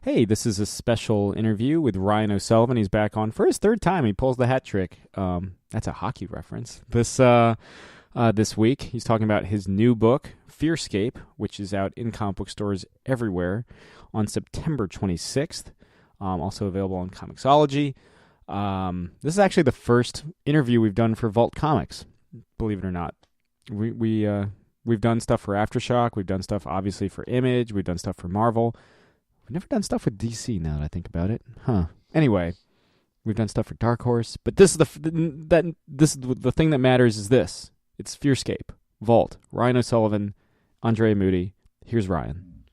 Hey, this is a special interview with Ryan O'Sullivan. He's back on for his third time. He pulls the hat trick. That's a hockey reference. This week, he's talking about his new book, Fearscape, which is out in comic book stores everywhere on September 26th. Also available on Comixology. This is actually the first interview we've done for Vault Comics, believe it or not. We've done stuff for Aftershock. We've done stuff, obviously, for Image. We've done stuff for Marvel. We've never done stuff with DC, now that I think about it. Anyway, we've done stuff for Dark Horse, but this is the thing that matters is this. It's Fearscape, Vault, Ryan O'Sullivan, Andrea Mutti. Here's Ryan.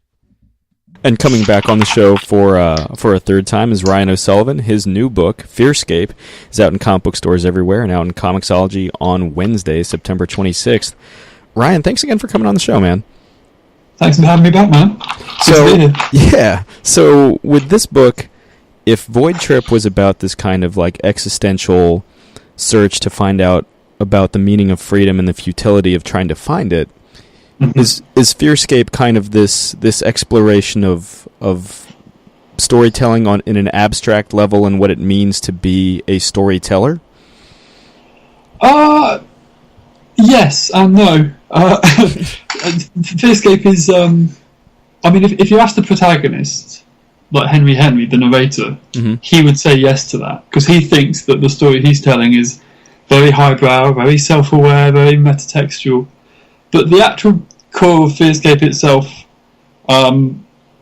And coming back on the show for a third time is Ryan O'Sullivan. His new book, Fearscape, is out in comic book stores everywhere and out in Comixology on Wednesday, September 26th. Ryan, thanks again for coming on the show, man. Thanks for having me back, man. So with this book, if Void Trip was about this kind of like existential search to find out about the meaning of freedom and the futility of trying to find it, is Fearscape kind of this exploration of storytelling in an abstract level and what it means to be a storyteller? Yes and no. Fearscape is, if you ask the protagonist, like Henry, the narrator, he would say yes to that, because he thinks that the story he's telling is very highbrow, very self-aware, very metatextual. But the actual core of Fearscape itself,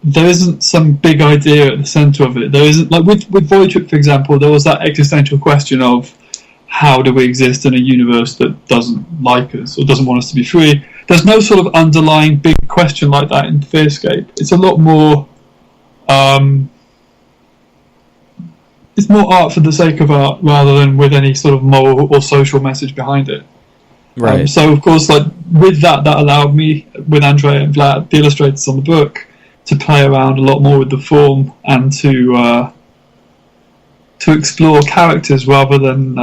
there isn't some big idea at the centre of it. There isn't, like with Void Trip, for example, there was that existential question of how do we exist in a universe that doesn't like us or doesn't want us to be free. There's no sort of underlying big question like that in Fearscape. It's a lot more... it's more art for the sake of art rather than with any sort of moral or social message behind it. Right. So, of course, like with that allowed me, with Andrea and Vlad, the illustrators on the book, to play around a lot more with the form and to explore characters rather than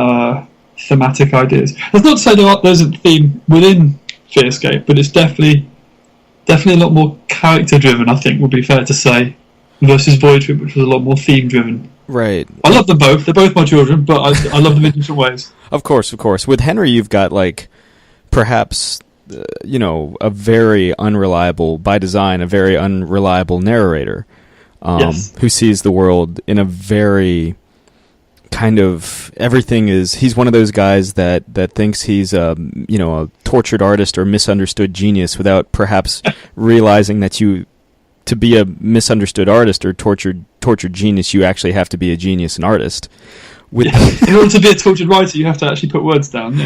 thematic ideas. That's not to say there isn't theme within Fearscape, but it's definitely a lot more character driven, I think would be fair to say, versus Void Trip, which was a lot more theme driven. Right. I love them both. They're both my children, but I love them in different ways. Of course. With Henry, you've got like perhaps a very unreliable, by design, a very unreliable narrator Yes. who sees the world in a very kind of he's one of those guys that thinks he's a tortured artist or misunderstood genius without perhaps realizing that to be a misunderstood artist or tortured genius, you actually have to be a genius and artist. In order to be a tortured writer, you have to actually put words down.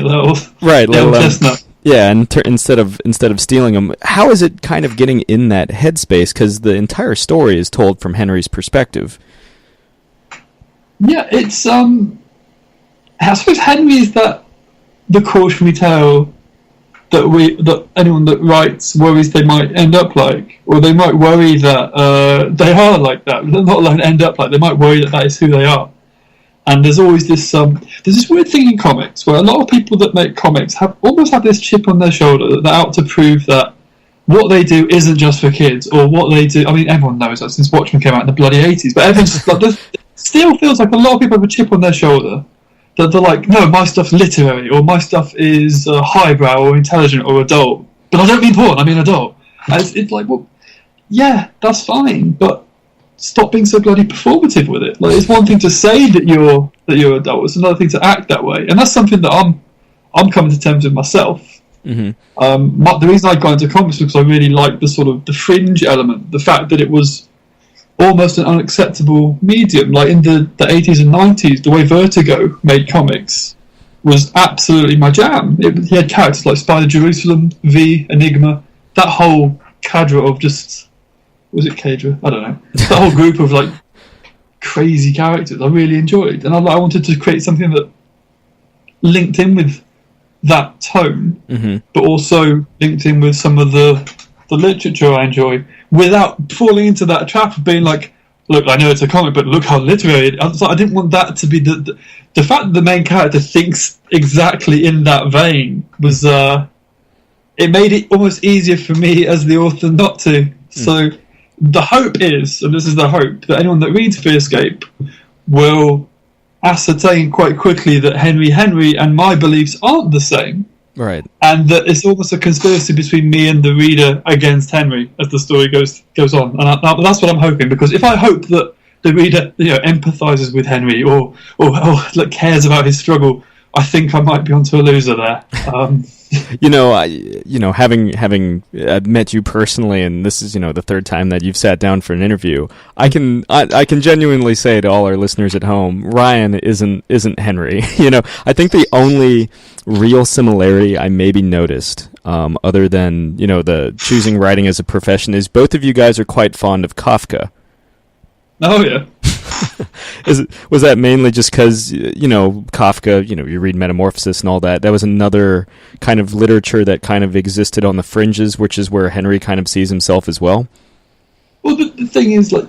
Right. Chestnut. Yeah, and instead of stealing them, how is it kind of getting in that headspace? Because the entire story is told from Henry's perspective. Yeah, it's I suppose Henry is that the cautionary tale that anyone that writes worries they might end up like, or they might worry that they are like that. They're not alone end up like, they might worry that is who they are. And there's always this weird thing in comics where a lot of people that make comics almost have this chip on their shoulder that they're out to prove that what they do isn't just for kids, or what they do. I mean, everyone knows that since Watchmen came out in the bloody 80s, but everyone's just like, it still feels like a lot of people have a chip on their shoulder that they're like, no, my stuff's literary, or my stuff is highbrow or intelligent or adult. But I don't mean porn, I mean adult. And it's like, well, yeah, that's fine, but stop being so bloody performative with it. Like, it's one thing to say that you're adult, it's another thing to act that way, and that's something that I'm coming to terms with myself. Mm-hmm. The reason I got into comics was because I really liked the fringe element, the fact that it was almost an unacceptable medium. Like in the 80s and 90s, the way Vertigo made comics was absolutely my jam. He had characters like Spider Jerusalem, V, Enigma, that whole cadre of just... Was it cadre? I don't know. That whole group of like crazy characters I really enjoyed. And I wanted to create something that linked in with that tone, but also linked in with some of the literature I enjoy, without falling into that trap of being like, look, I know it's a comic, but look how literary it is. I didn't want that to be the fact that the main character thinks exactly in that vein was it made it almost easier for me as the author not to. So the hope is, and this is the hope, that anyone that reads Fearscape will ascertain quite quickly that Henry and my beliefs aren't the same. Right. And that it's almost a conspiracy between me and the reader against Henry as the story goes on. And that's what I'm hoping, because if I hope that the reader, empathizes with Henry or like, cares about his struggle, I think I might be onto a loser there. Having met you personally, and this is the third time that you've sat down for an interview, I can genuinely say to all our listeners at home, Ryan isn't Henry. I think the only real similarity I maybe noticed, other than the choosing writing as a profession, is both of you guys are quite fond of Kafka. Oh yeah. Was that mainly just because Kafka, you read Metamorphosis and all that? That was another kind of literature that kind of existed on the fringes, which is where Henry kind of sees himself as well. Well, the thing is, like,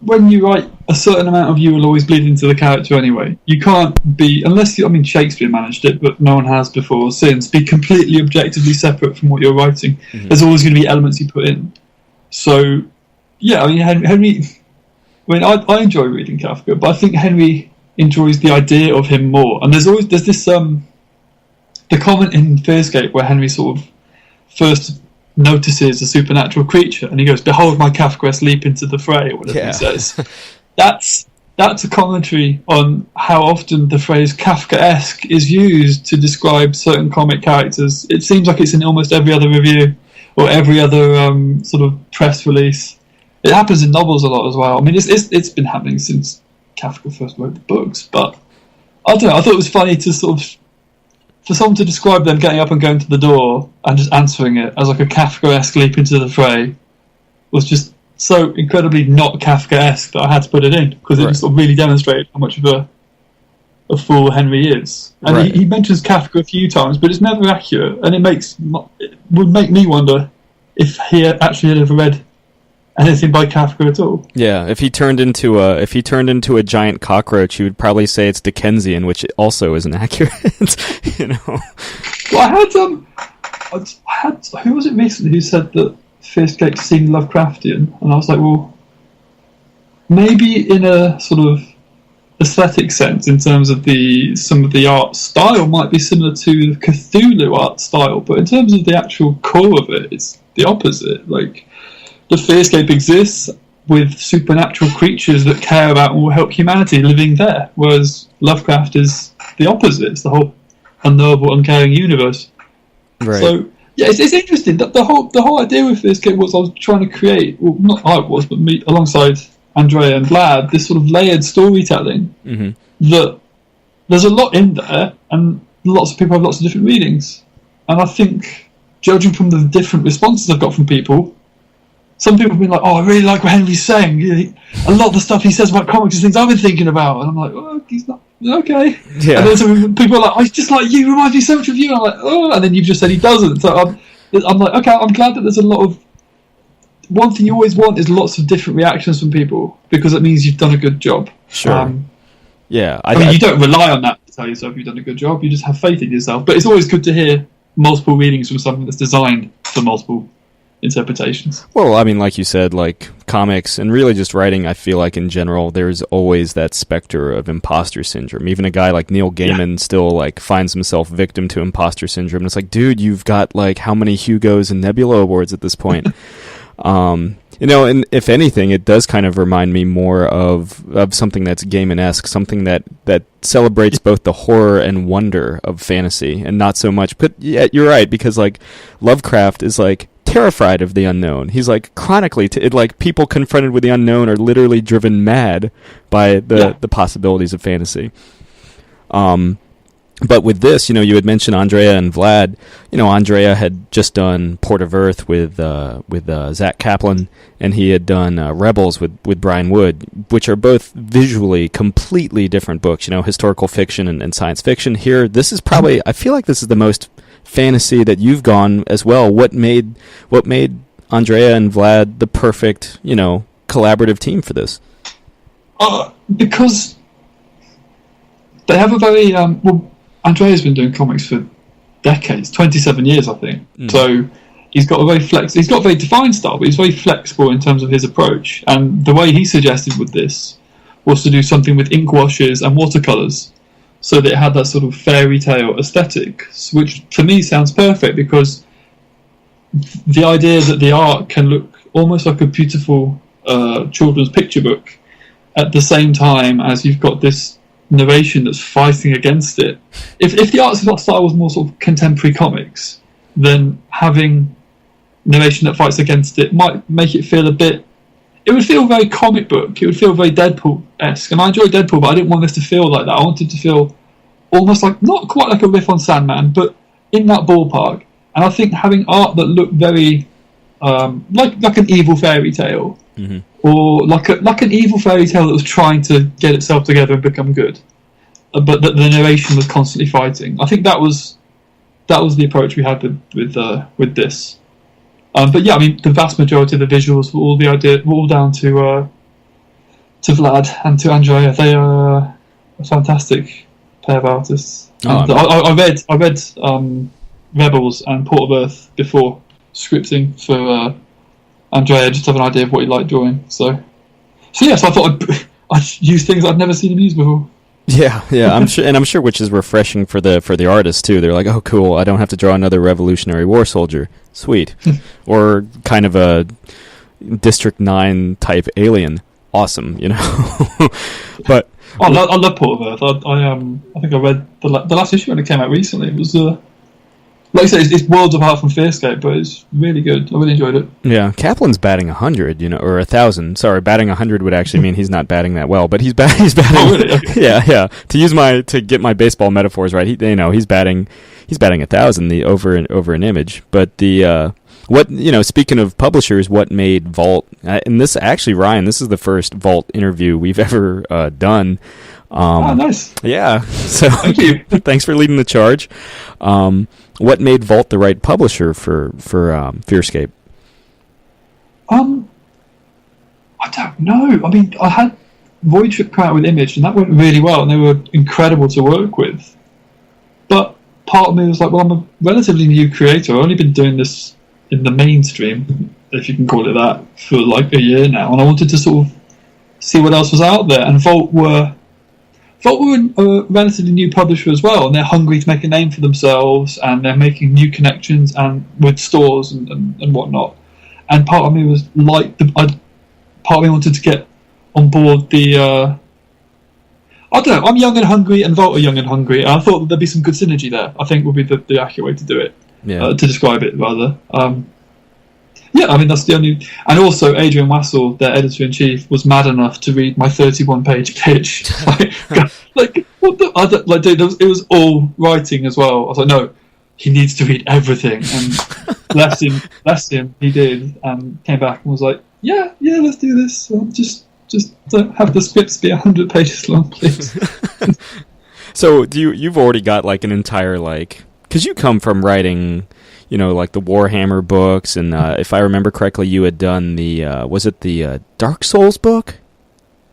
when you write, a certain amount of you will always bleed into the character anyway. You can't be, unless Shakespeare managed it, but no one has before or since, be completely objectively separate from what you're writing. Mm-hmm. There's always going to be elements you put in. So, yeah, Henry. I enjoy reading Kafka, but I think Henry enjoys the idea of him more. And there's this the comment in Fearscape where Henry sort of first notices a supernatural creature, and he goes, "Behold my Kafkaesque leap into the fray," or whatever he says. That's a commentary on how often the phrase Kafkaesque is used to describe certain comic characters. It seems like it's in almost every other review or every other sort of press release. It happens in novels a lot as well. I mean, it's been happening since Kafka first wrote the books. But I don't know. I thought it was funny to sort of, for someone to describe them getting up and going to the door and just answering it as like a Kafkaesque leap into the fray was just so incredibly not Kafkaesque that I had to put it in, because it sort of really demonstrated how much of a fool Henry is. And he mentions Kafka a few times, but it's never accurate, and it would make me wonder if he actually had ever read anything by Kafka at all. Yeah, if he turned into a giant cockroach, you would probably say it's Dickensian, which also isn't accurate. Well, I had who was it recently who said that Fearscape seemed Lovecraftian, and I was like, well, maybe in a sort of aesthetic sense, in terms of some of the art style might be similar to the Cthulhu art style, but in terms of the actual core of it, it's the opposite. Like, the Fearscape exists with supernatural creatures that care about and will help humanity living there, whereas Lovecraft is the opposite. It's the whole unknowable, uncaring universe. Right. So yeah, it's interesting. The whole idea with Fearscape was I was trying to create, well, not I was, but me alongside Andrea and Vlad, this sort of layered storytelling. Mm-hmm. That there's a lot in there, and lots of people have lots of different readings. And I think, judging from the different responses I've got from people, some people have been like, "Oh, I really like what Henry's saying. A lot of the stuff he says about comics is things I've been thinking about." And I'm like, "Oh, he's not okay." Yeah. And then some people are like, "I just like you. Reminds me so much of you." And I'm like, "Oh," and then you've just said he doesn't. So I'm like, okay, I'm glad that there's a lot of. One thing you always want is lots of different reactions from people, because it means you've done a good job. Sure. Yeah. I mean, you don't rely on that to tell yourself you've done a good job. You just have faith in yourself. But it's always good to hear multiple readings from something that's designed for multiple interpretations. Well, I mean, like you said, like comics and really just writing, I feel like in general, there's always that specter of imposter syndrome. Even a guy like Neil Gaiman still like finds himself victim to imposter syndrome. And it's like, dude, you've got like how many Hugos and Nebula awards at this point? And if anything, it does kind of remind me more of something that's Gaiman-esque, something that celebrates both the horror and wonder of fantasy, and not so much. But yeah, you're right, because like Lovecraft is like terrified of the unknown. He's like chronically, like people confronted with the unknown are literally driven mad by the possibilities of fantasy. But with this, you had mentioned Andrea and Vlad. Andrea had just done Port of Earth with Zach Kaplan, and he had done Rebels with Brian Wood, which are both visually completely different books. Historical fiction and science fiction. Here, this is probably, I feel like this is the most fantasy that you've gone as well. What made Andrea and Vlad the perfect, collaborative team for this? Because they have a very Andrea's been doing comics for decades, 27 years, I think. Mm. So he's got a very defined style, but he's very flexible in terms of his approach. And the way he suggested with this was to do something with ink washes and watercolors, so that it had that sort of fairy tale aesthetic, which for me sounds perfect, because the idea that the art can look almost like a beautiful children's picture book at the same time as you've got this narration that's fighting against it. If the art style was more sort of contemporary comics, then having narration that fights against it might make it feel it would feel very comic book, it would feel very Deadpool-esque, and I enjoy Deadpool, but I didn't want this to feel like that. I wanted to feel almost like, not quite like a riff on Sandman, but in that ballpark. And I think having art that looked very like an evil fairy tale, mm-hmm. or like an evil fairy tale that was trying to get itself together and become good, but that the narration was constantly fighting. I think that was the approach we had with this. But yeah, I mean, the vast majority of the visuals were all down to Vlad and to Andrea. They are a fantastic pair of artists. Oh, I read Rebels and Port of Earth before scripting for Andrea, just to have an idea of what he liked drawing. So yes, I thought I'd use things I'd never seen him use before. Yeah, I'm sure, which is refreshing for the artists too. They're like, oh, cool, I don't have to draw another Revolutionary War soldier. Sweet, or kind of a District 9 type alien. Awesome, But I love Port of Earth. I think I read the last issue when it came out recently. It was like I said, it's worlds apart from Fearscape, but it's really good. I really enjoyed it. Yeah, Kaplan's batting 100, or 1,000. Sorry, batting 100 would actually mean he's not batting that well, but he's batting. Oh, really? Okay. Yeah. To get my baseball metaphors right, he's batting 1,000 over an image. But speaking of publishers, what made Vault? And this actually, Ryan, this is the first Vault interview we've ever done. Nice. Yeah. So thank you. Thanks for leading the charge. What made Vault the right publisher for Fearscape? I don't know. I mean, I had Void Trip come out with Image, and that went really well, and they were incredible to work with. But part of me was like, well, I'm a relatively new creator. I've only been doing this in the mainstream, if you can call it that, for like a year now, and I wanted to sort of see what else was out there. And Vault were a relatively new publisher as well, and they're hungry to make a name for themselves, and they're making new connections and with stores and whatnot. And part of me was like, part of me wanted to get on board the. I don't know. I'm young and hungry, and Vault are young and hungry. And I thought that there'd be some good synergy there. I think would be the accurate way to do it. Yeah. To describe it rather. Yeah, I mean, that's the only... And also, Adrian Wassel, their editor-in-chief, was mad enough to read my 31-page pitch. What the... dude, it was all writing as well. I was like, no, he needs to read everything. And bless him, he did. And came back and was like, yeah, let's do this. Just don't have the scripts be 100 pages long, please. So, you've already got, like, an entire, like... Because you come from writing... like the Warhammer books, and if I remember correctly, you had done was it the Dark Souls book?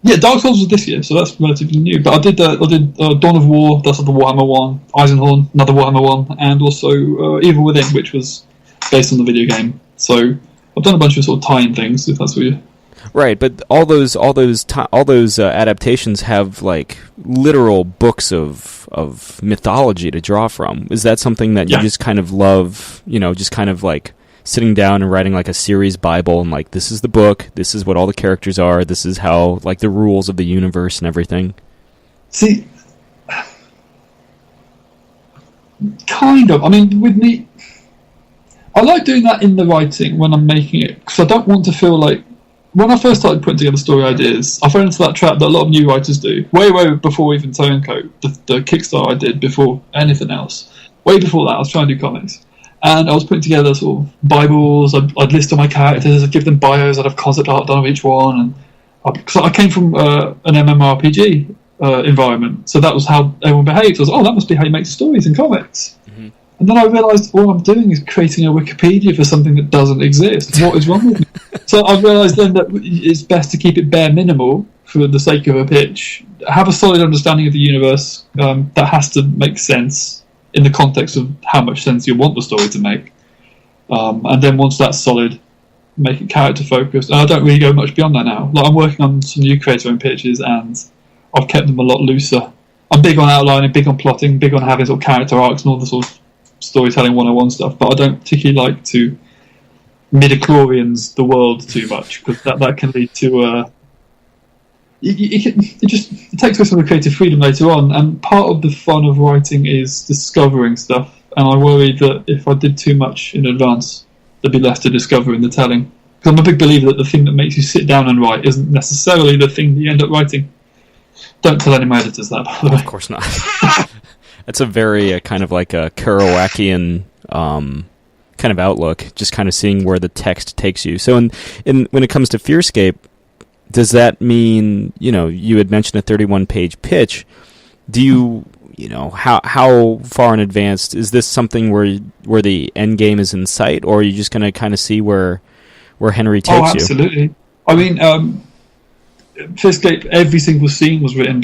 Yeah, Dark Souls was this year, so that's relatively new. But I did Dawn of War, that's the Warhammer one, Eisenhorn, another Warhammer one, and also Evil Within, which was based on the video game. So I've done a bunch of sort of tie-in things, if that's what you... Right, but all those adaptations have like literal books of mythology to draw from. Is that something that you just kind of love? Just kind of like sitting down and writing like a series Bible, and like, this is the book, this is what all the characters are, this is how, like, the rules of the universe and everything. See, kind of. I mean, with me, I like doing that in the writing when I'm making it, because I don't want to feel like... When I first started putting together story ideas, I fell into that trap that a lot of new writers do. Way before even Turncoat, the Kickstarter I did before anything else. Way before that, I was trying to do comics. And I was putting together sort of Bibles, I'd list all my characters, I'd give them bios, I'd have concept art done of each one. And because I came from an MMORPG environment, so that was how everyone behaved. I was that must be how you make stories in comics. Mm-hmm. And then I realised all I'm doing is creating a Wikipedia for something that doesn't exist. What is wrong with me? So I realised then that it's best to keep it bare minimal for the sake of a pitch. Have a solid understanding of the universe that has to make sense in the context of how much sense you want the story to make. And then once that's solid, make it character focused. And I don't really go much beyond that now. Like, I'm working on some new creator-owned pitches, and I've kept them a lot looser. I'm big on outlining, big on plotting, big on having sort of character arcs and all the sort of storytelling 101 stuff, but I don't particularly like to midichlorians the world too much, because that can lead to it takes away some of the creative freedom later on. And part of the fun of writing is discovering stuff, and I worry that if I did too much in advance, there'd be less to discover in the telling. Because I'm a big believer that the thing that makes you sit down and write isn't necessarily the thing that you end up writing. Don't tell any of my editors that, by the way. Of course not. That's a very kind of like a Kerouacian kind of outlook, just kind of seeing where the text takes you. So when it comes to Fearscape, does that mean, you had mentioned a 31-page pitch. Do you, how far in advance, is this something where the end game is in sight, or are you just going to kind of see where Henry takes you? Oh, absolutely. I mean, Fearscape, every single scene was written in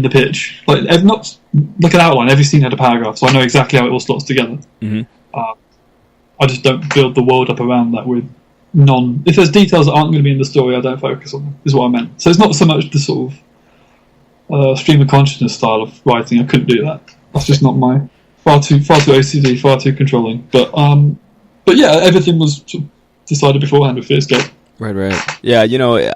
the pitch. Like, not like an outline. Every scene had a paragraph, so I know exactly how it all slots together. Mm-hmm. I just don't build the world up around that with if there's details that aren't going to be in the story, I don't focus on them, is what I meant. So it's not so much the sort of stream of consciousness style of writing. I couldn't do that. That's just not my far too OCD, far too controlling. But yeah, everything was sort of decided beforehand with Fearscape. Right. Yeah,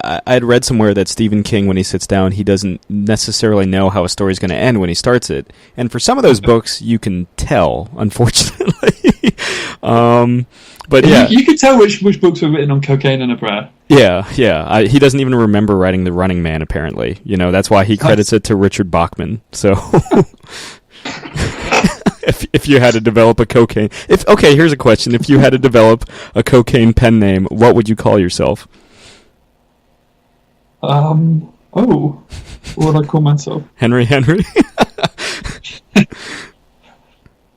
I had read somewhere that Stephen King, when he sits down, he doesn't necessarily know how a story's going to end when he starts it. And for some of those books, you can tell, unfortunately. But yeah, you can tell which books were written on cocaine and a prayer. Yeah. He doesn't even remember writing The Running Man, apparently. That's why he credits it to Richard Bachman. So, if you had to develop a cocaine, here's a question: if you had to develop a cocaine pen name, what would you call yourself? What would I call myself? Henry.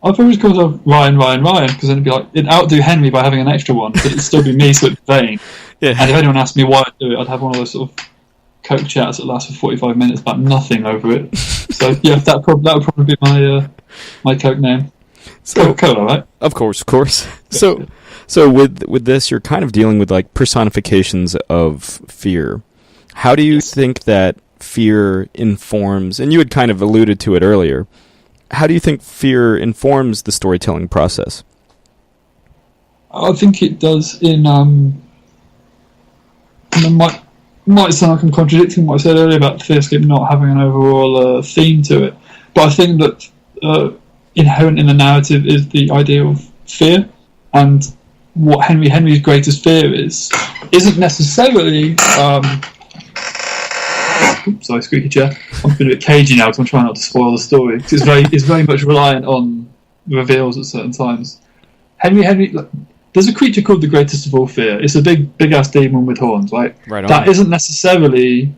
I'd probably call myself Ryan, because then it'd outdo Henry by having an extra one, but it'd still be me, so it'd be vain. Yeah. And if anyone asked me why I'd do it, I'd have one of those sort of coke chats that last for 45 minutes about nothing over it. So yeah, that would probably be my coke name. So Cola, right? Of course. So with this, you're kind of dealing with like personifications of fear. How do you think that fear informs? And you had kind of alluded to it earlier. How do you think fear informs the storytelling process? I think it does might sound like I'm contradicting what I said earlier about Fearscape not having an overall theme to it, but I think that inherent in the narrative is the idea of fear, and what Henry's greatest fear isn't necessarily sorry, squeaky chair. I'm a bit cagey now because I'm trying not to spoil the story. Because it's very much reliant on reveals at certain times. Henry, there's a creature called the greatest of all fear. It's a big ass demon with horns, right? Right on. That isn't necessarily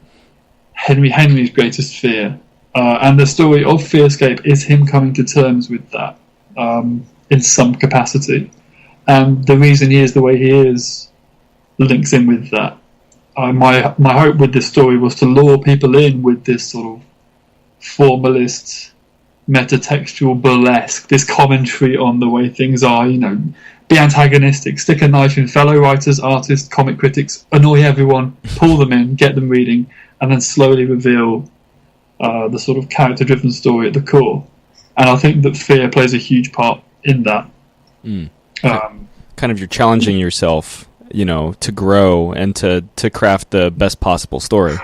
Henry's greatest fear. And the story of Fearscape is him coming to terms with that in some capacity. And the reason he is the way he is links in with that. My hope with this story was to lure people in with this sort of formalist, metatextual burlesque, this commentary on the way things are, be antagonistic, stick a knife in fellow writers, artists, comic critics, annoy everyone, pull them in, get them reading, and then slowly reveal the sort of character-driven story at the core. And I think that fear plays a huge part in that. Kind of you're challenging yourself, to grow and to craft the best possible story.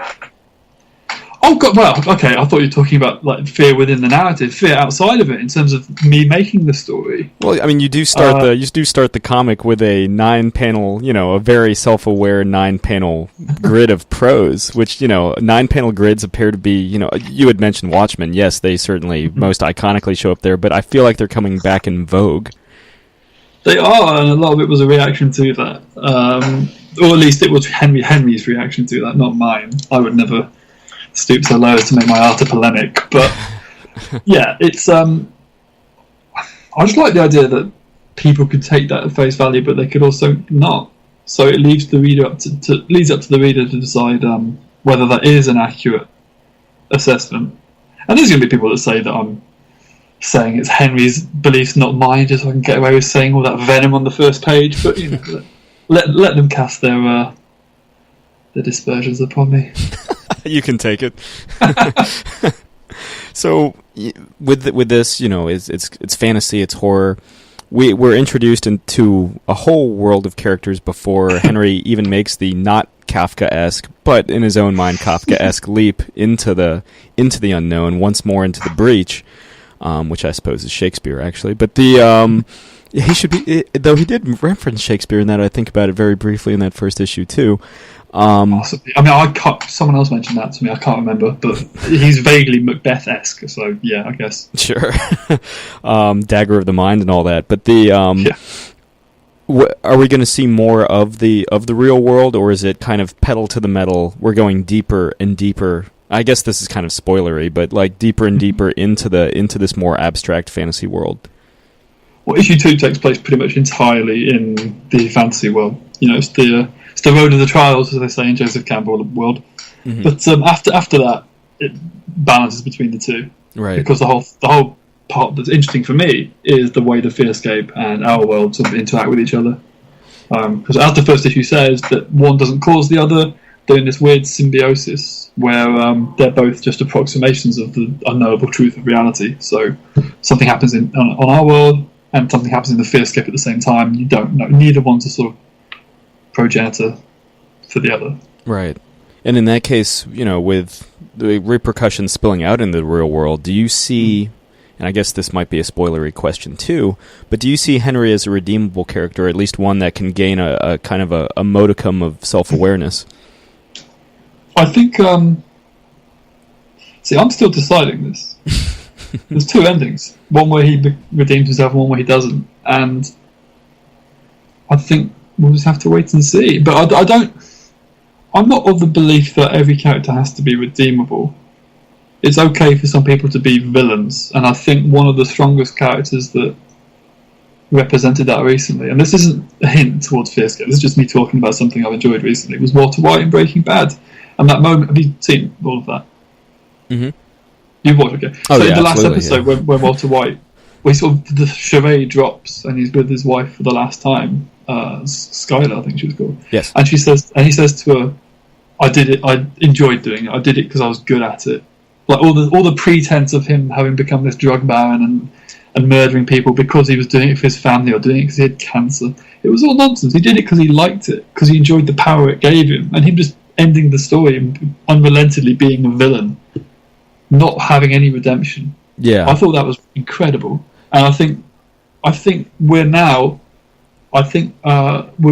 Oh God! Well, okay. I thought you were talking about like fear within the narrative, fear outside of it, in terms of me making the story. Well, I mean, you do start the comic with a 9-panel, a very self-aware 9-panel grid of prose, which 9-panel grids appear to be, you had mentioned Watchmen. Yes, they certainly most iconically show up there, but I feel like they're coming back in vogue. They are, and a lot of it was a reaction to that, or at least it was Henry's reaction to that, not mine. I would never stoop so low as to make my art a polemic, but yeah, it's I just like the idea that people could take that at face value, but they could also not. So it leaves the reader up to the reader to decide whether that is an accurate assessment. And there's going to be people that say that I'm saying it's Henry's beliefs, not mine, just so I can get away with saying all that venom on the first page. But let them cast their dispersions upon me. You can take it. So with this, it's fantasy, it's horror. We're introduced into a whole world of characters before Henry even makes the not Kafka-esque, but in his own mind Kafka-esque leap into the unknown, once more into the breach, which I suppose is Shakespeare actually. But he should be, though he did reference Shakespeare in that. I think about it very briefly in that first issue too. Possibly. I mean, someone else mentioned that to me. I can't remember, but he's vaguely Macbeth-esque. So yeah, I guess. Sure. Dagger of the mind and all that. But are we going to see more of the real world, or is it kind of pedal to the metal? We're going deeper and deeper. I guess this is kind of spoilery, but like deeper and deeper into this more abstract fantasy world. Well, issue 2 takes place pretty much entirely in the fantasy world. It's the road of the trials, as they say in Joseph Campbell world. Mm-hmm. But after that, it balances between the two. Right. Because the whole part that's interesting for me is the way the Fearscape and our world sort of interact with each other. Because as the first issue says, that one doesn't cause the other. They're in this weird symbiosis where they're both just approximations of the unknowable truth of reality. So something happens on our world, and something happens in the Fearscape at the same time. You don't know. Neither one's a sort of progenitor for the other. Right. And in that case, with the repercussions spilling out into the real world, do you see, and I guess this might be a spoilery question too, but do you see Henry as a redeemable character, or at least one that can gain a kind of a modicum of self-awareness? I think, see, I'm still deciding this. There's two endings. One where he redeems himself and one where he doesn't. And I think we'll just have to wait and see. But I'm not of the belief that every character has to be redeemable. It's okay for some people to be villains. And I think one of the strongest characters that represented that recently, and this isn't a hint towards Fearscape, this is just me talking about something I've enjoyed recently, was Walter White in Breaking Bad. And that moment, have you seen all of that? Mm-hmm. You've watched, okay. Oh, so yeah, in the last episode, when Walter White, where sort of the charade drops and he's with his wife for the last time, Skylar, I think she was called. Yes. And he says to her, I did it, I enjoyed doing it, I did it because I was good at it. Like all the pretense of him having become this drug baron and murdering people because he was doing it for his family or doing it because he had cancer. It was all nonsense. He did it because he liked it, because he enjoyed the power it gave him, and him just ending the story and unrelentingly being a villain, not having any redemption. Yeah, I thought that was incredible, and I think we're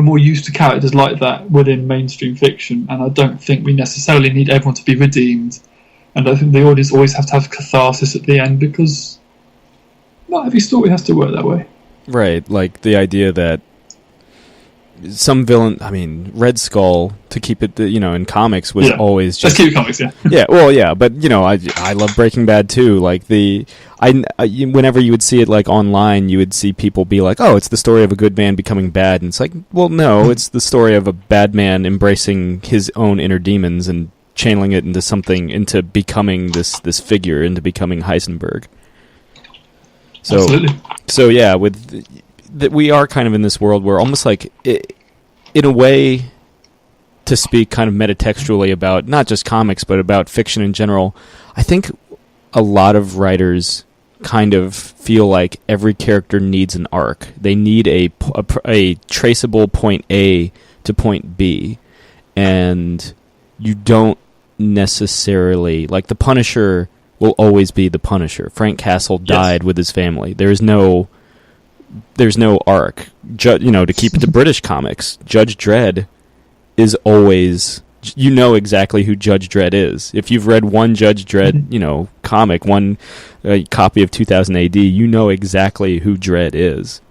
more used to characters like that within mainstream fiction, and I don't think we necessarily need everyone to be redeemed, and I think the audience always have to have catharsis at the end, because not every story has to work that way. Right, like the idea that some villain, I mean, Red Skull, to keep it, in comics was always just... Let's keep it comics, yeah. Yeah, well, yeah, but, I love Breaking Bad, too. Like, whenever you would see it, like, online, you would see people be like, oh, it's the story of a good man becoming bad, and it's like, well, no, it's the story of a bad man embracing his own inner demons and channeling it into becoming this figure, into becoming Heisenberg. So, absolutely. So, yeah, that we are kind of in this world where almost like, in a way, to speak kind of metatextually about not just comics, but about fiction in general, I think a lot of writers kind of feel like every character needs an arc. They need a traceable point A to point B, and you don't necessarily... Like, the Punisher will always be the Punisher. Frank Castle died with his family. There's no arc. To keep it to British comics, Judge Dredd is always... You know exactly who Judge Dredd is. If you've read one Judge Dredd, comic, one copy of 2000 AD, you know exactly who Dredd is.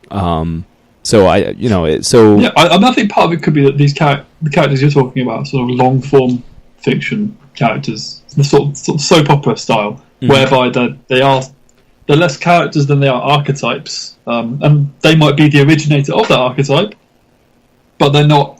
I think part of it could be that the characters you're talking about, sort of long form fiction characters, the sort of soap opera style, whereby they're less characters than they are archetypes, and they might be the originator of that archetype, but they're not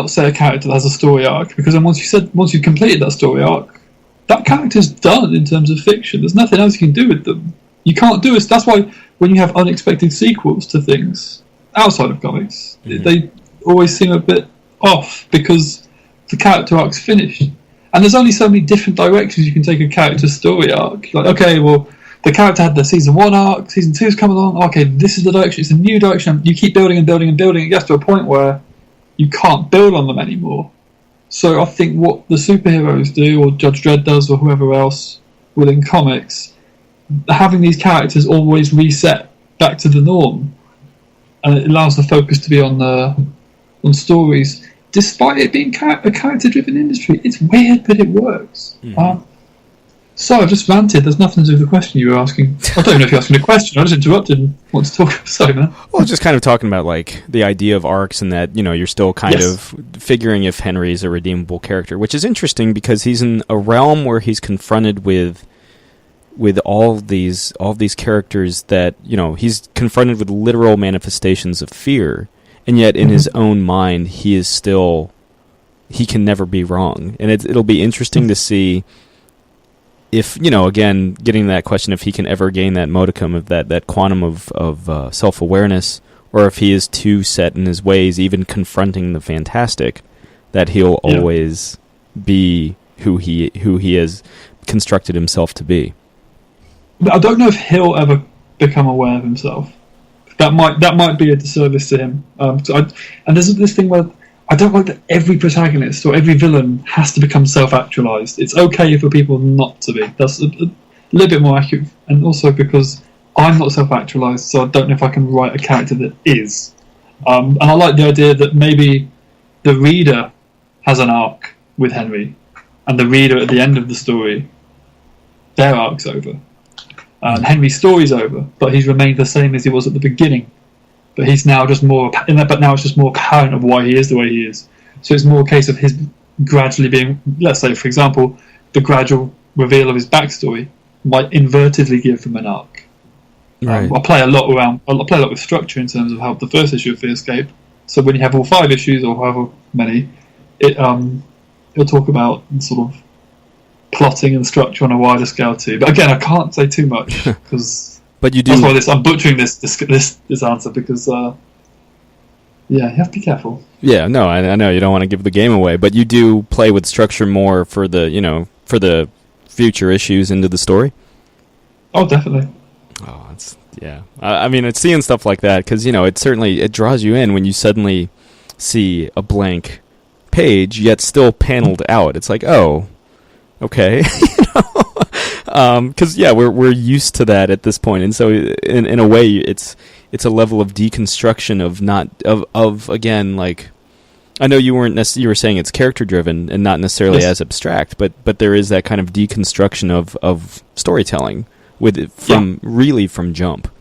say a character that has a story arc, because then once you completed that story arc, that character's done in terms of fiction. There's nothing else you can do with them. You can't do it. That's why when you have unexpected sequels to things outside of comics, they always seem a bit off because the character arc's finished. And there's only so many different directions you can take a character's story arc. Like, okay, well, the character had the season 1 arc, season 2's coming along, okay, this is the direction, it's a new direction. You keep building and building and building. It gets to a point where you can't build on them anymore. So I think what the superheroes do, or Judge Dredd does, or whoever else within comics, having these characters always reset back to the norm, and it allows the focus to be on stories, despite it being a character-driven industry. It's weird, but it works. So I just ranted. There's nothing to do with the question you were asking. I don't even know if you're asking a question. I just interrupted and wanted to talk. Sorry, man. Well, just kind of talking about like the idea of arcs and that, you know, you're still kind of figuring if Henry is a redeemable character, which is interesting because he's in a realm where he's confronted with all these characters that, you know, he's confronted with literal manifestations of fear, and yet in his own mind he can never be wrong. And it'll be interesting to see if, you know, again, getting that question, if he can ever gain that modicum of that quantum of self-awareness, or if he is too set in his ways, even confronting the fantastic, that he'll always be who he has constructed himself to be. I don't know if he'll ever become aware of himself. That might be a disservice to him. And there's this thing where I don't like that every protagonist or every villain has to become self-actualized. It's okay for people not to be. That's a little bit more accurate. And also because I'm not self-actualized, so I don't know if I can write a character that is. And I like the idea that maybe the reader has an arc with Henry, and the reader at the end of the story, their arc's over. And Henry's story's over, but he's remained the same as he was at the beginning. But he's now just more. But now it's just more apparent of why he is the way he is. So it's more a case of his gradually being. Let's say, for example, the gradual reveal of his backstory might invertedly give him an arc. Right. I play a lot with structure in terms of how the first issue of Fearscape. So when you have all 5 issues or however many, it'll talk about sort of plotting and structure on a wider scale too. But again, I can't say too much because. But you do. That's why I'm butchering this answer because. You have to be careful. Yeah, no, I know you don't want to give the game away, but you do play with structure more for the future issues into the story. Oh, definitely. Oh, I mean, it's seeing stuff like that because it draws you in when you suddenly see a blank page yet still paneled out. It's like, oh, okay, because we're used to that at this point, and so in a way it's a level of deconstruction of again, like, I know you were saying it's character driven and not necessarily as abstract, but there is that kind of deconstruction of storytelling from jump.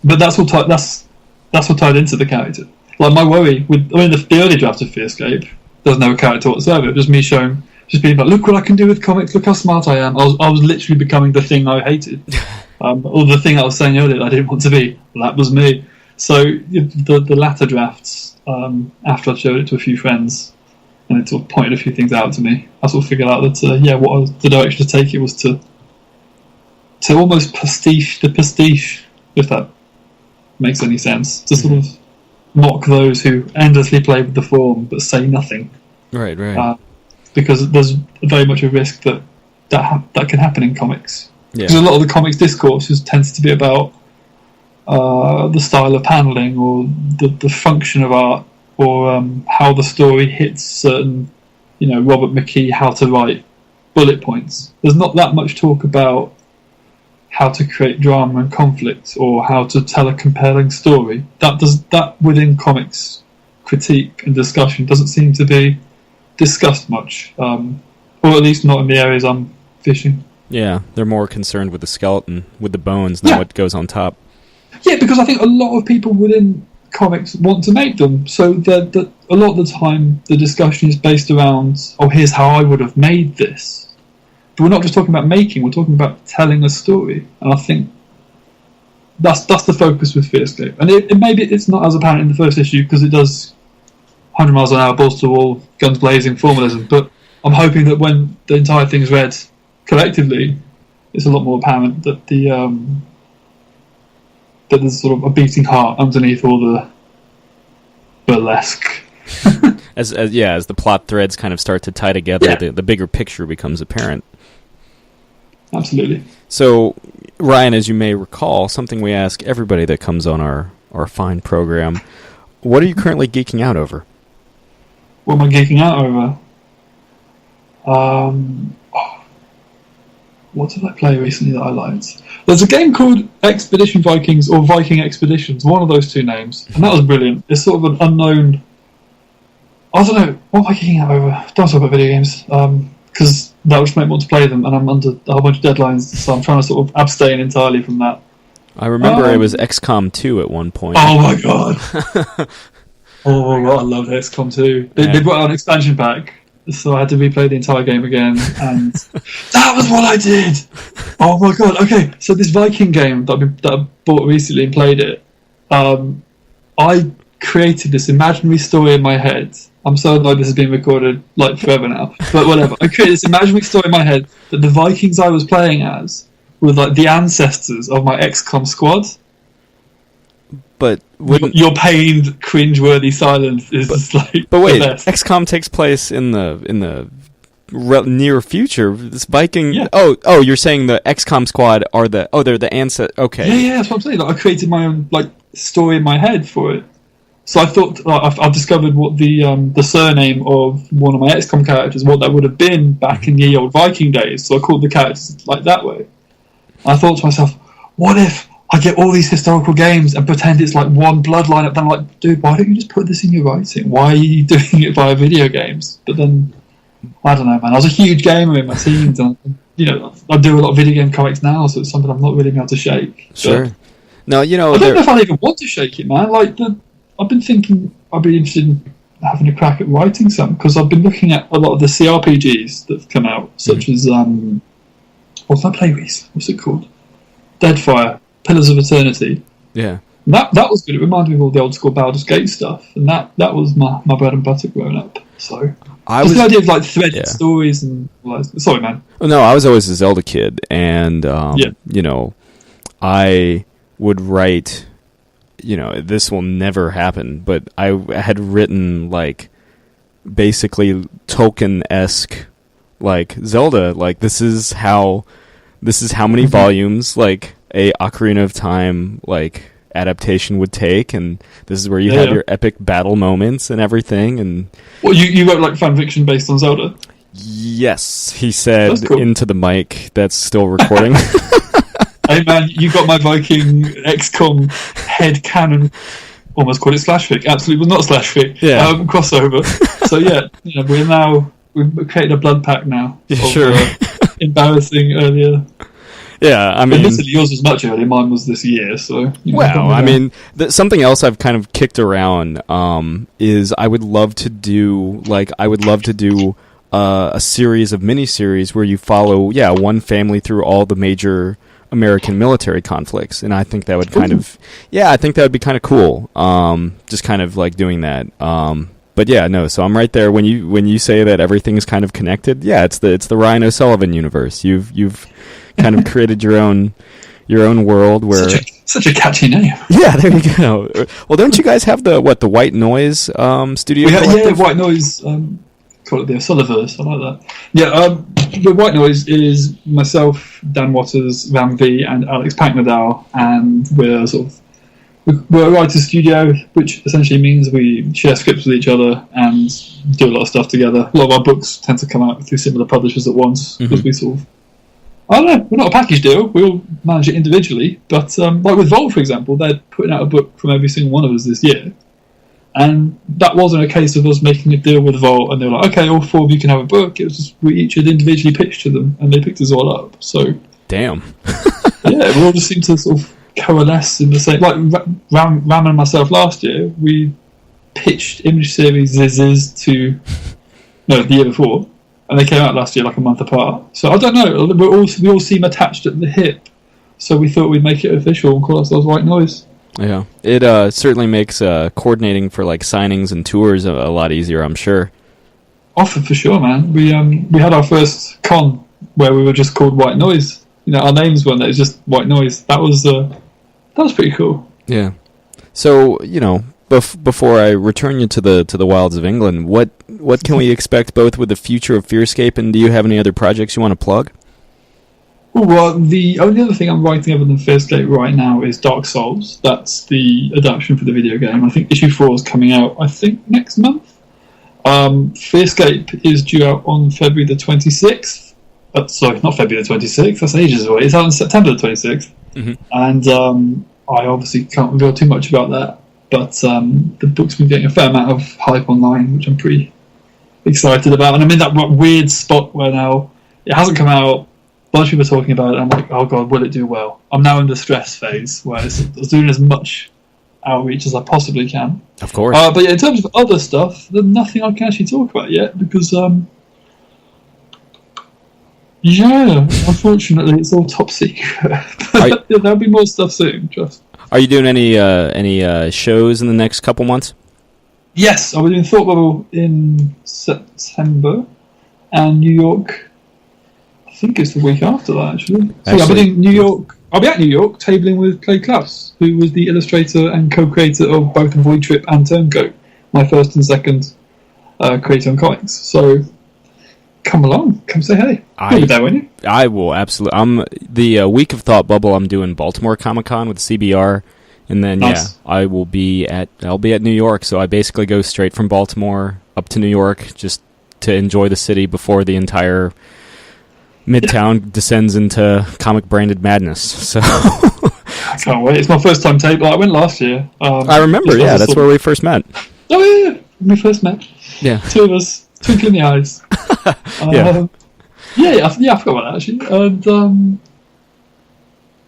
But that's what tied into the character. Like my worry with the early draft of Fearscape, there's no character whatsoever. Just me just being like, look what I can do with comics. Look how smart I am. I was literally becoming the thing I hated. Or the thing I was saying earlier that I didn't want to be. That was me. So the latter drafts, after I showed it to a few friends, and it sort of pointed a few things out to me, I sort of figured out that the direction to take it was to almost pastiche the pastiche, if that makes any sense. To sort of mock those who endlessly play with the form but say nothing. Right. Because there's very much a risk that can happen in comics. Yeah. Because a lot of the comics discourse tends to be about the style of paneling or the function of art or how the story hits certain, Robert McKee, how to write bullet points. There's not that much talk about how to create drama and conflict or how to tell a compelling story. That within comics critique and discussion doesn't seem to be discussed much, or at least not in the areas I'm fishing. Yeah, they're more concerned with the skeleton, with the bones, not what goes on top. Yeah, because I think a lot of people within comics want to make them, so that a lot of the time the discussion is based around, here's how I would have made this. But we're not just talking about making, we're talking about telling a story. And I think that's the focus with Fearscape. And maybe it's not as apparent in the first issue because it does 100 miles an hour, balls to the wall, guns blazing, formalism. But I'm hoping that when the entire thing's read collectively, it's a lot more apparent that that there's sort of a beating heart underneath all the burlesque. As the plot threads kind of start to tie together, Yeah. the bigger picture becomes apparent. Absolutely. So, Ryan, as you may recall, something we ask everybody that comes on our fine program, what are you currently geeking out over? What am I geeking out over? What did I play recently that I liked? There's a game called Expedition Vikings or Viking Expeditions, one of those two names, and that was brilliant. It's sort of an unknown... I don't know, what am I geeking out over? Don't talk about video games, because that would make me want to play them, and I'm under a whole bunch of deadlines, so I'm trying to sort of abstain entirely from that. I remember it was XCOM 2 at one point. Oh my god! Oh my god, I loved XCOM 2. They brought out an expansion pack, so I had to replay the entire game again, and that was what I did! Oh my god, okay, so this Viking game that I bought recently and played it, I created this imaginary story in my head. I'm so annoyed this has been recorded like forever now, but whatever. I created this imaginary story in my head that the Vikings I was playing as were like the ancestors of my XCOM squad. But your pained, cringe-worthy silence is just like. But wait, the best. XCOM takes place in the near future. This Viking. Yeah. Oh, you're saying the XCOM squad are they're the ancestors. Okay. Yeah, that's what I'm saying. Like, I created my own story in my head for it. So I thought I've discovered what the surname of one of my XCOM characters, what that would have been back in the old Viking days. So I called the characters like that way. I thought to myself, what if I get all these historical games and pretend it's like one bloodline? And I'm like, dude, why don't you just put this in your writing? Why are you doing it via video games? But then, I don't know, man. I was a huge gamer in my teens, and I do a lot of video game comics now, so it's something I'm not really able to shake. Sure. But No, I don't know if I even want to shake it, man. I've been thinking I'd be interested in having a crack at writing some, because I've been looking at a lot of the CRPGs that have come out, such as what did I play recently? What's it called? Deadfire, Pillars of Eternity. Yeah. And that was good. It reminded me of all the old school Baldur's Gate stuff, and that was my bread and butter growing up. So the idea of threaded stories and all that. Sorry, man. Oh, no, I was always a Zelda kid, and I would write. This will never happen, but I had written basically Tolkien-esque Zelda. This is how many volumes a Ocarina of Time adaptation would take, and this is where you have your epic battle moments and everything. And well, you wrote fan fiction based on Zelda? Yes, he said cool. Into the mic. That's still recording. Hey man, you got my Viking XCOM head canon. Almost called it slashfic. Absolutely, not slashfic. Yeah. Crossover. So we've created a blood pack now. Yeah, sure. Embarrassing earlier. Yeah, I mean, admittedly, yours was much earlier. Mine was this year. So something else I've kind of kicked around is I would love to do a series of miniseries where you follow one family through all the major American military conflicts, and I think that would be kind of cool. Just kind of doing that. But so I'm right there when you say that everything is kind of connected. Yeah, it's the Ryan O'Sullivan universe. You've kind of created your own world where such a catchy name. Yeah, there you go. Well, don't you guys have the White Noise studio? White Noise. Call it the O'Sulliverse. I like that. Yeah, the White Noise is myself, Dan Waters, Van V, and Alex Packnadal, and we're a writer's studio, which essentially means we share scripts with each other and do a lot of stuff together. A lot of our books tend to come out through similar publishers at once, because we I don't know, we're not a package deal, we all manage it individually, but with Vault, for example, they're putting out a book from every single one of us this year. And that wasn't a case of us making a deal with Vault and they were like, okay, all four of you can have a book. It was just we each had individually pitched to them and they picked us all up. So damn. Yeah, we all just seem to sort of coalesce in the same. Ram and myself last year, we pitched image series the year before, and they came out last year a month apart. So I don't know. We all seem attached at the hip. So we thought we'd make it official and call ourselves White Noise. Yeah, it certainly makes coordinating for signings and tours a lot easier, I'm sure. For sure, man. We had our first con where we were just called White Noise. our names weren't there. It was just white noise. That was pretty cool. Yeah. So, before I return you to the wilds of England, what can we expect both with the future of Fearscape, and do you have any other projects you want to plug? Well, the only other thing I'm writing other than Fearscape right now is Dark Souls. That's the adaptation for the video game. I think issue 4 is coming out, next month. Fearscape is due out on February the 26th. Sorry, not February the 26th. That's ages away. It's out on September the 26th. Mm-hmm. And I obviously can't reveal too much about that. But the book's been getting a fair amount of hype online, which I'm pretty excited about. And I'm in that weird spot where now it hasn't come out. A bunch of people are talking about it. I'm like, oh god, will it do well? I'm now in the stress phase where it's doing as much outreach as I possibly can. Of course. But yeah, in terms of other stuff, there's nothing I can actually talk about yet because, unfortunately, it's all top secret. There'll be more stuff soon. Trust. Are you doing any shows in the next couple months? Yes, I'll be doing Thought Bubble in September, and New York. I think it's the week after that, actually. So yeah, I'll be in New York. I'll be at New York tabling with Clay Klaus, who was the illustrator and co-creator of both Void Trip and Turncoat, my first and second creator on comics. So come along, come say hey. You'll be there, won't you? I will, absolutely. I'm the week of Thought Bubble. I'm doing Baltimore Comic Con with CBR, and then nice. I'll be at New York. So I basically go straight from Baltimore up to New York just to enjoy the city before the entire Midtown descends into comic branded madness. So I can't wait. It's my first time tape. I went last year. I remember. Yeah, that's where we first met. Oh yeah, we first met. Yeah, two of us, twinkle in the eyes. Yeah, I forgot about that actually. And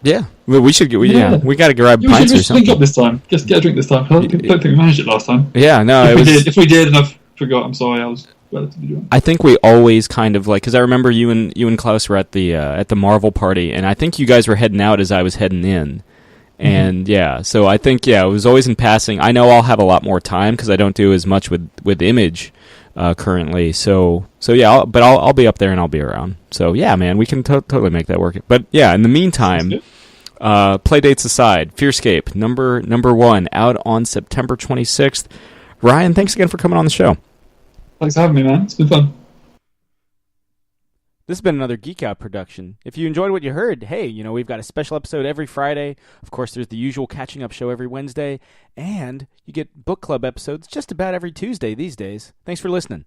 yeah, well, we should get. We got to grab pints or something. Link up this time. Just get a drink this time. I don't think we managed it last time. Yeah, no. If we did, and I forgot, I'm sorry. I was relatively drunk. I think we always kind of because I remember you and Klaus were at the Marvel party, and I think you guys were heading out as I was heading in. And so I think it was always in passing. I know I'll have a lot more time because I don't do as much with Image currently. So yeah, but I'll be up there and I'll be around. So yeah, man, we can totally make that work. But yeah, in the meantime, play dates aside, Fearscape number 1 out on September 26th. Ryan, thanks again for coming on the show. Thanks for having me, man. It's been fun. This has been another Geek Out production. If you enjoyed what you heard, hey, we've got a special episode every Friday. Of course, there's the usual catching up show every Wednesday. And you get book club episodes just about every Tuesday these days. Thanks for listening.